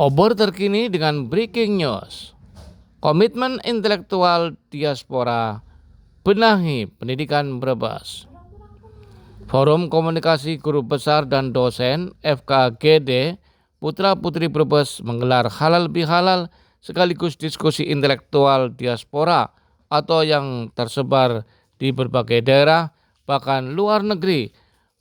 Obor terkini dengan breaking news. Komitmen intelektual diaspora benahi pendidikan Brebes. Forum Komunikasi Guru Besar dan Dosen FKGD Putra Putri Brebes menggelar halal bihalal sekaligus diskusi intelektual diaspora atau yang tersebar di berbagai daerah bahkan luar negeri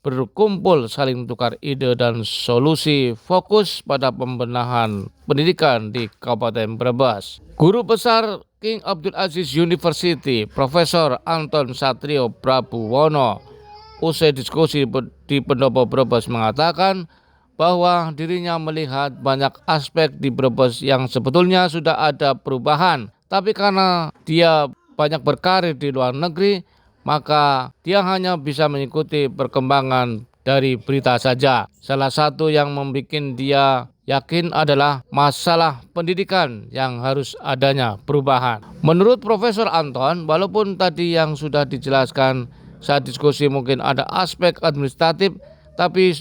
berkumpul saling tukar ide dan solusi fokus pada pembenahan pendidikan di Kabupaten Brebes. Guru Besar King Abdul Aziz University Profesor Anton Satrio Prabuwono usai diskusi di Pendopo Brebes mengatakan bahwa dirinya melihat banyak aspek di Brebes yang sebetulnya sudah ada perubahan, tapi karena dia banyak berkarir di luar negeri, maka dia hanya bisa mengikuti perkembangan dari berita saja. Salah satu yang membuat dia yakin adalah masalah pendidikan yang harus adanya perubahan. Menurut Profesor Anton, walaupun tadi yang sudah dijelaskan saat diskusi mungkin ada aspek administratif, tapi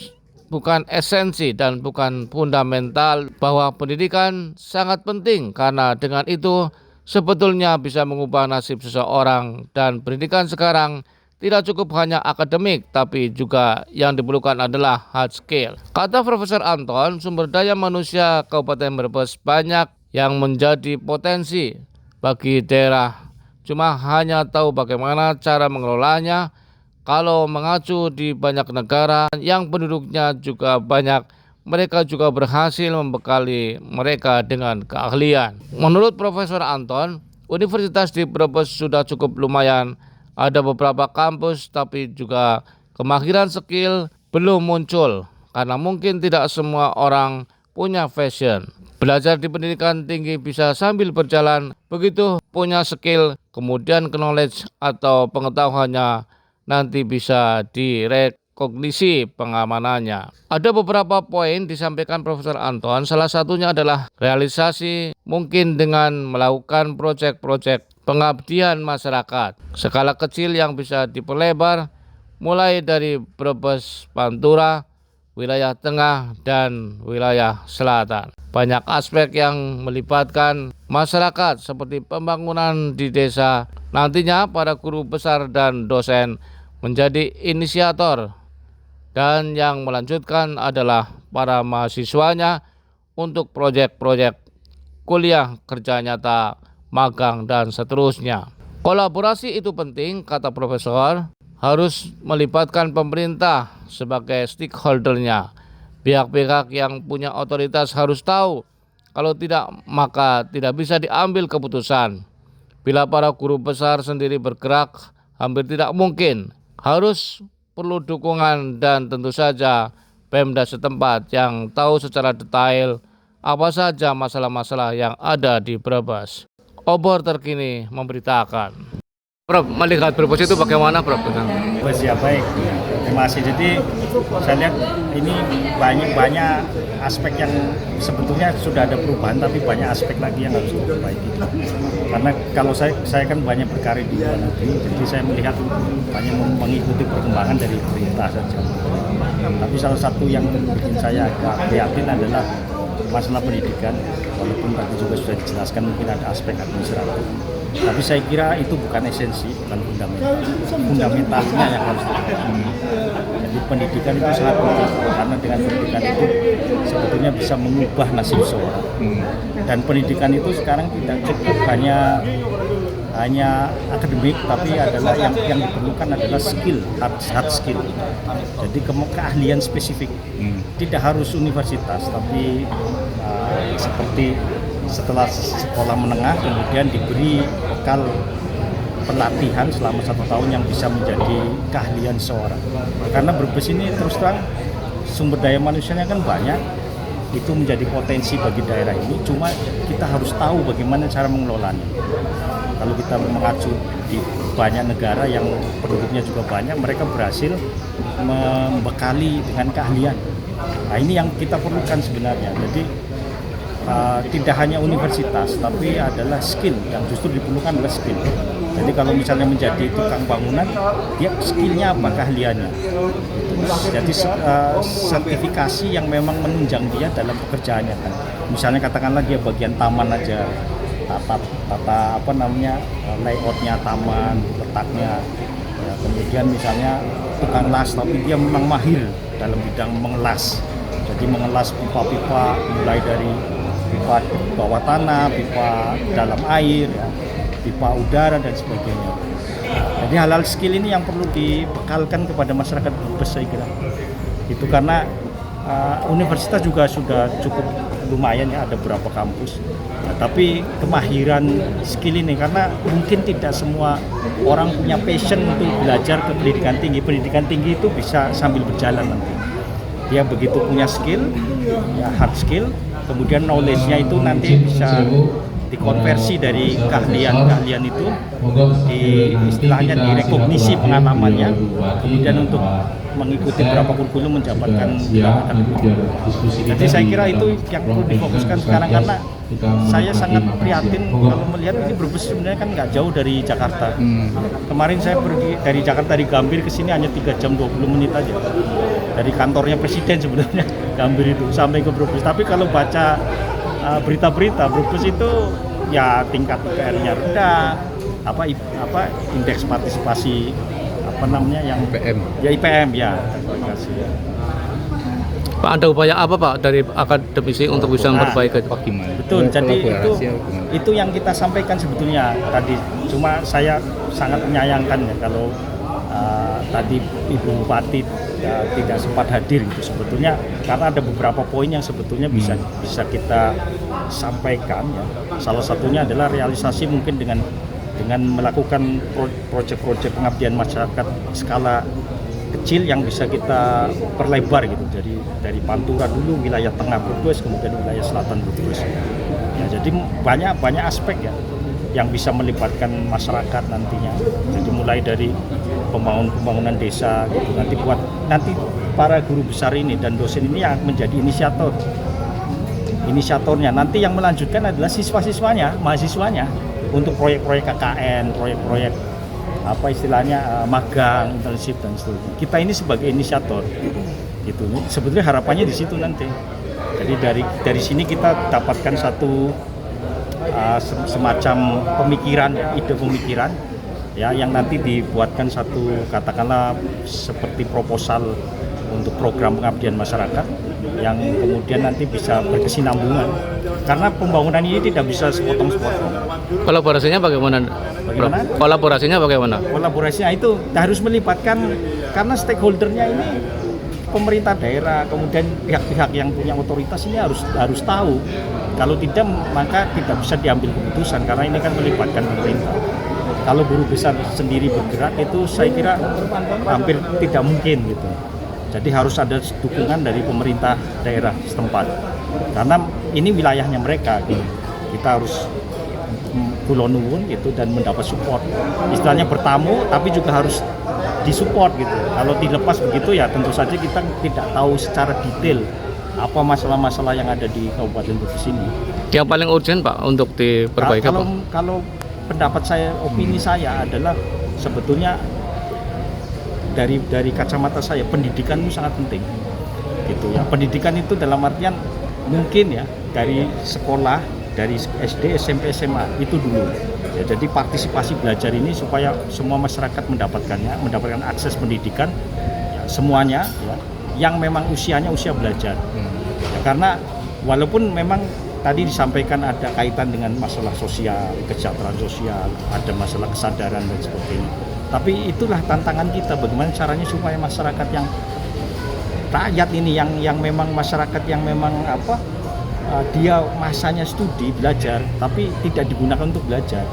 bukan esensi dan bukan fundamental bahwa pendidikan sangat penting karena dengan itu sebetulnya bisa mengubah nasib seseorang dan pendidikan sekarang tidak cukup hanya akademik tapi juga yang diperlukan adalah hard skill. Kata Profesor Anton, sumber daya manusia Kabupaten Brebes banyak yang menjadi potensi bagi daerah. Cuma hanya tahu bagaimana cara mengelolanya. Kalau mengacu di banyak negara yang penduduknya juga banyak, mereka juga berhasil membekali mereka dengan keahlian. Menurut Profesor Anton, Universitas di Brebes sudah cukup lumayan. Ada beberapa kampus tapi juga kemahiran skill belum muncul karena mungkin tidak semua orang punya passion. Belajar di pendidikan tinggi bisa sambil berjalan, begitu punya skill, kemudian knowledge atau pengetahuannya nanti bisa direkognisi pengamanannya. Ada beberapa poin disampaikan Profesor Anton, salah satunya adalah realisasi mungkin dengan melakukan proyek-proyek pengabdian masyarakat skala kecil yang bisa diperlebar mulai dari Brebes, Pantura, wilayah tengah dan wilayah selatan. Banyak aspek yang melibatkan masyarakat seperti pembangunan di desa. Nantinya para guru besar dan dosen menjadi inisiator dan yang melanjutkan adalah para mahasiswanya untuk proyek-proyek kuliah, kerja nyata, magang dan seterusnya. Kolaborasi itu penting, kata Profesor, harus melibatkan pemerintah sebagai stakeholdernya. Pihak-pihak yang punya otoritas harus tahu, kalau tidak maka tidak bisa diambil keputusan. Bila para guru besar sendiri bergerak, hampir tidak mungkin. Harus perlu dukungan dan tentu saja Pemda setempat yang tahu secara detail apa saja masalah-masalah yang ada di Brebes. Obor terkini memberitakan. Prof, melihat Brebes itu bagaimana, Prof? Brebes ya baik, terima kasih. Jadi saya lihat ini banyak aspek yang sebetulnya sudah ada perubahan, tapi banyak aspek lagi yang harus diperbaiki. Karena kalau saya kan banyak berkarir di luar negeri, jadi saya melihat banyak mengikuti perkembangan dari berita saja. Tapi salah satu yang bikin saya agak prihatin adalah masalah pendidikan. Walaupun tadi juga sudah dijelaskan mungkin ada aspek administratif, tapi saya kira itu bukan esensi, bukan fundamentalnya yang harus dilakukan. Jadi pendidikan itu sangat penting karena dengan pendidikan itu sebetulnya bisa mengubah nasib seorang. Dan pendidikan itu sekarang tidak cukup hanya akademik, tapi adalah yang diperlukan adalah skill, hard skill. Jadi keahlian spesifik. Tidak harus universitas, tapi seperti setelah sekolah menengah kemudian diberi bekal pelatihan selama 1 tahun yang bisa menjadi keahlian seorang. Karena Brebes ini terus terang sumber daya manusianya kan banyak, itu menjadi potensi bagi daerah ini, cuma kita harus tahu bagaimana cara mengelolanya. Kalau kita mengacu di banyak negara yang penduduknya juga banyak, mereka berhasil membekali dengan keahlian. Nah ini yang kita perlukan sebenarnya. Jadi tidak hanya universitas, tapi adalah skill yang justru diperlukan adalah skill. Jadi kalau misalnya menjadi tukang bangunan, dia skillnya apa, keahliannya. Jadi sertifikasi yang memang menunjang dia dalam pekerjaannya kan. Misalnya katakanlah dia bagian taman aja, tata layoutnya taman, letaknya. Ya, kemudian misalnya tukang las, tapi dia memang mahir dalam bidang mengelas. Jadi mengelas pipa-pipa mulai dari pipa bawah tanah, pipa dalam air, ya, pipa udara dan sebagainya. Jadi hal-hal skill ini yang perlu dibekalkan kepada masyarakat Brebes saya kira. Itu karena universitas juga sudah cukup lumayan ya, ada beberapa kampus. Nah, tapi kemahiran skill ini karena mungkin tidak semua orang punya passion untuk belajar ke pendidikan tinggi. Pendidikan tinggi itu bisa sambil berjalan nanti. Dia begitu punya skill, ya hard skill, kemudian knowledge-nya itu nanti bisa dikonversi dari keahlian itu istilahnya direkognisi pengalamannya, kemudian untuk mengikuti beberapa kurikulum mendapatkan gelar akademik. Jadi saya kira itu yang perlu difokuskan sekarang karena saya sangat prihatin kalau melihat ini Brebes sebenarnya kan nggak jauh dari Jakarta. Kemarin saya pergi dari Jakarta dari Gambir ke sini hanya 3 jam 20 menit aja. Dari kantornya presiden sebenarnya Gambir itu sampai ke Brebes. Tapi kalau baca berita-berita Brebes itu ya tingkat IPR-nya rendah, indeks partisipasi yang IPM. Ya IPM ya. Pak, ada upaya apa Pak dari akademisi untuk bisa memperbaiki Pak? Betul, jadi itu yang kita sampaikan sebetulnya tadi. Cuma saya sangat menyayangkan ya kalau tadi Ibu Bupati tidak sempat hadir gitu sebetulnya, karena ada beberapa poin yang sebetulnya bisa kita sampaikan ya. Salah satunya adalah realisasi mungkin dengan melakukan proyek-proyek pengabdian masyarakat skala kecil yang bisa kita perlebar gitu. Jadi dari Pantura dulu wilayah tengah Brebes, kemudian wilayah selatan Brebes. Ya, jadi banyak aspek ya yang bisa melibatkan masyarakat nantinya. Jadi mulai dari pembangunan desa gitu. Nanti para guru besar ini dan dosen ini yang menjadi inisiatornya. Nanti yang melanjutkan adalah siswa-siswanya, mahasiswanya untuk proyek-proyek KKN, proyek-proyek magang, internship dan seterusnya. Kita ini sebagai inisiator gitu. Sebetulnya harapannya di situ nanti. Jadi dari sini kita dapatkan satu semacam pemikiran, ide pemikiran ya yang nanti dibuatkan satu katakanlah seperti proposal untuk program pengabdian masyarakat yang kemudian nanti bisa berkesinambungan karena pembangunan ini tidak bisa sepotong-sepotong. Kolaborasinya bagaimana? Kolaborasinya itu harus melibatkan karena stakeholdernya ini pemerintah daerah, kemudian pihak-pihak yang punya otoritas ini harus tahu. Kalau tidak maka tidak bisa diambil keputusan karena ini kan melibatkan pemerintah. Kalau guru besar sendiri bergerak itu saya kira hampir tidak mungkin gitu. Jadi harus ada dukungan dari pemerintah daerah setempat. Karena ini wilayahnya mereka gitu. Kita harus kula nuwun gitu dan mendapat support. Istilahnya bertamu tapi juga harus disupport gitu. Kalau dilepas begitu ya tentu saja kita tidak tahu secara detail apa masalah-masalah yang ada di Kabupaten Brebes ini. Yang paling urgent Pak untuk diperbaiki apa? Kalau pendapat saya, opini saya adalah sebetulnya dari kacamata saya pendidikan itu sangat penting gitu ya. Pendidikan itu dalam artian mungkin ya dari sekolah, dari SD, SMP, SMA itu dulu ya. Jadi partisipasi belajar ini supaya semua masyarakat mendapatkan akses pendidikan ya, semuanya ya, yang memang usianya usia belajar ya, karena walaupun memang tadi disampaikan ada kaitan dengan masalah sosial, kesejahteraan sosial, ada masalah kesadaran dan sebagainya. Tapi itulah tantangan kita, bagaimana caranya supaya masyarakat yang rakyat ini yang memang masyarakat yang memang dia masanya studi belajar tapi tidak digunakan untuk belajar.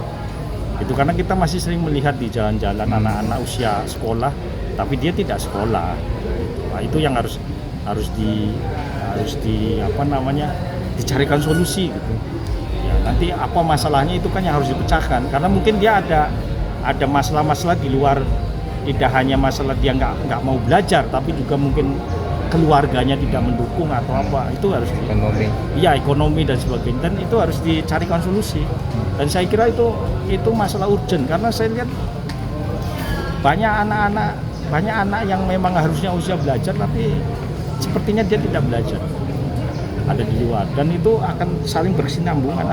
Itu karena kita masih sering melihat di jalan-jalan anak-anak usia sekolah tapi dia tidak sekolah. Nah, itu yang harus dicarikan solusi gitu. Ya, nanti apa masalahnya itu kan yang harus dipecahkan karena mungkin dia ada masalah-masalah di luar, tidak hanya masalah dia nggak mau belajar tapi juga mungkin keluarganya tidak mendukung atau apa, itu harus Ekonomi. iya ekonomi dan sebagainya, dan itu harus dicarikan solusi. Dan saya kira itu masalah urgent, karena saya lihat banyak anak yang memang harusnya usia belajar tapi sepertinya dia tidak belajar, ada di luar, dan itu akan saling berkesinambungan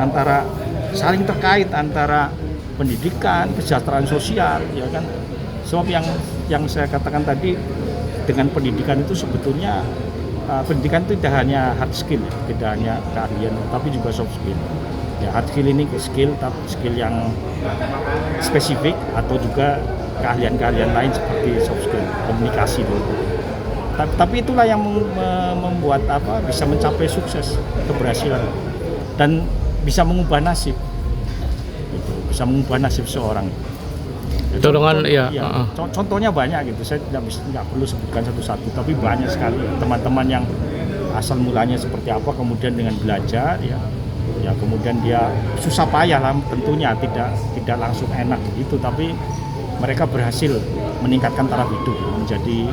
saling terkait antara pendidikan, kesejahteraan sosial, ya kan. Sebab yang saya katakan tadi, dengan pendidikan itu sebetulnya pendidikan itu tidak hanya hard skill, tidak hanya keahlian, tapi juga soft skill. Ya, hard skill ini skill yang spesifik, atau juga keahlian-keahlian lain seperti soft skill, komunikasi dulu. Tapi itulah yang membuat bisa mencapai sukses, keberhasilan, dan bisa mengubah nasib. Bisa mengubah nasib seorang. Dorongan, Contohnya banyak gitu, saya nggak perlu sebutkan satu-satu, tapi banyak sekali teman-teman yang asal mulanya seperti apa, kemudian dengan belajar ya kemudian dia susah payah lah, tentunya tidak langsung enak begitu, tapi mereka berhasil meningkatkan taraf hidup, menjadi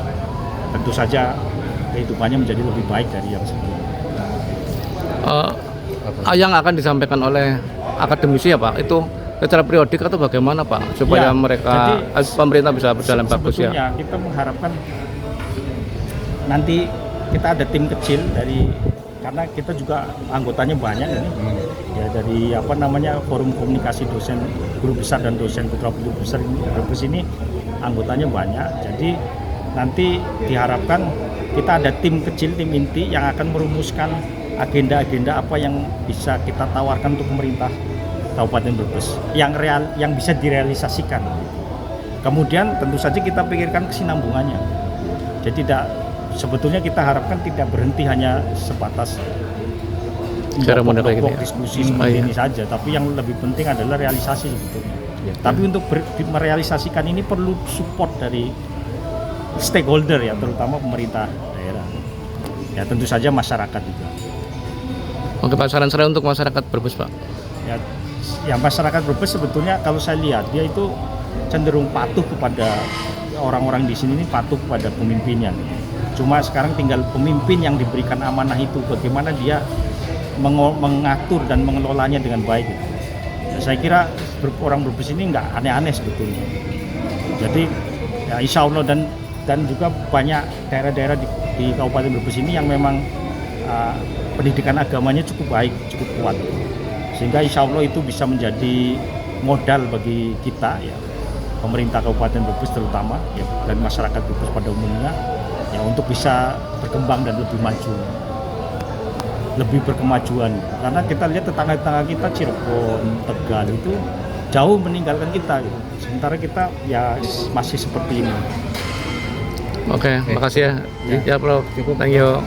tentu saja kehidupannya menjadi lebih baik dari yang sebelumnya. Yang akan disampaikan oleh akademisi ya Pak, itu secara periodik atau bagaimana Pak, supaya mereka pemerintah bisa berjalan bagus ya? Sebetulnya kita mengharapkan nanti kita ada tim kecil karena kita juga anggotanya banyak ini, ya dari forum komunikasi dosen guru besar dan dosen putra putri besar ini, Brebes ini anggotanya banyak. Jadi nanti diharapkan kita ada tim kecil, tim inti yang akan merumuskan agenda-agenda apa yang bisa kita tawarkan untuk pemerintah Kabupaten Brebes yang bisa direalisasikan. Kemudian tentu saja kita pikirkan kesinambungannya. Jadi sebetulnya kita harapkan tidak berhenti hanya sebatas diskusi seperti ini saja, tapi yang lebih penting adalah realisasi sebetulnya. Tapi untuk merealisasikan ini perlu support dari stakeholder ya, terutama pemerintah daerah. Ya tentu saja masyarakat juga. Oke Pak, saran-saran untuk masyarakat Brebes Pak. Ya masyarakat Brebes sebetulnya kalau saya lihat dia itu cenderung patuh kepada orang-orang di sini, patuh kepada pemimpinnya. Cuma sekarang tinggal pemimpin yang diberikan amanah itu bagaimana dia mengatur dan mengelolanya dengan baik. Ya, saya kira orang Brebes ini nggak aneh-aneh sebetulnya. Jadi ya insya Allah dan juga banyak daerah-daerah di Kabupaten Brebes ini yang memang pendidikan agamanya cukup baik, cukup kuat. Sehingga insya Allah itu bisa menjadi modal bagi kita ya, pemerintah Kabupaten Brebes terutama ya, dan masyarakat Brebes pada umumnya ya, untuk bisa berkembang dan lebih maju, lebih berkemajuan. Karena kita lihat tetangga-tetangga kita Cirebon, Tegal itu jauh meninggalkan kita gitu. Sementara kita ya masih seperti ini. Oke, makasih ya. Ya Bro, thank you.